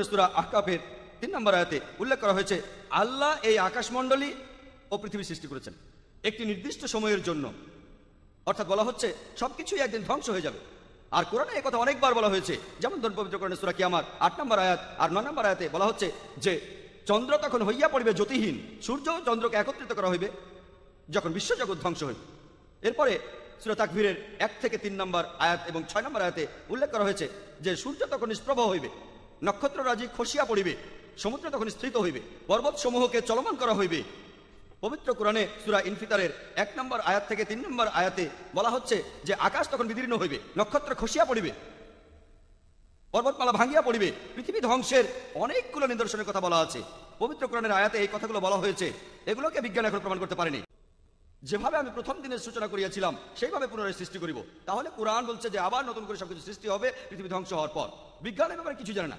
সূরা আহকাফের 3 নম্বর আয়াতে উল্লেখ করা হয়েছে আল্লাহ এই আকাশমণ্ডলী ও পৃথিবী সৃষ্টি করেছেন একটি নির্দিষ্ট সময়ের জন্য। অর্থাৎ বলা হচ্ছে সবকিছুই একদিন ধ্বংস হয়ে যাবে। আর কোরআনে এই কথা অনেকবার বলা হয়েছে, যেমন পবিত্র কোরআনে সূরা কিয়ামত 8 নম্বর আয়াত আর 9 নম্বর আয়াতে বলা হচ্ছে যে চন্দ্র তখন হইয়া পড়িবে জ্যোতিহীন, সূর্য ও চন্দ্রকে একত্রিত করা হইবে যখন বিশ্বজগৎ ধ্বংস হইবে। এরপরে সূরা তাকবীরের 1 থেকে 3 নম্বর আয়াত এবং 6 নম্বর আয়াতে উল্লেখ করা হয়েছে যে সূর্য তখন নিষ্প্রভ হইবে, নক্ষত্ররাজি খসিয়া পড়িবে, সমুদ্র তখন স্থিত হইবে, পর্বত সমূহকে চলমান করা হইবে। পবিত্র কোরআনে সূরা ইনফিতারের 1 নম্বর আয়াত থেকে 3 নম্বর আয়াতে বলা হচ্ছে যে আকাশ তখন বিদীর্ণ হইবে, নক্ষত্র খসিয়া পড়িবে, পর্বতমালা ভাঙিয়া পড়িবে, পৃথিবী ধ্বংসের অনেকগুলো নিদর্শনের কথা বলা আছে। পবিত্র কোরআনের আয়াতে এই কথাগুলো বলা হয়েছে, এগুলোকে বিজ্ঞান এখন প্রমাণ করতে পারেনি। যেভাবে আমি প্রথম দিনের সূচনা করিয়াছিলাম সেইভাবে পুনরায় সৃষ্টি করিব। তাহলে কোরআন বলছে যে আবার নতুন করে সবকিছু সৃষ্টি হবে পৃথিবী ধ্বংস হওয়ার পর। বিজ্ঞানের ব্যাপারে কিছু জানে না।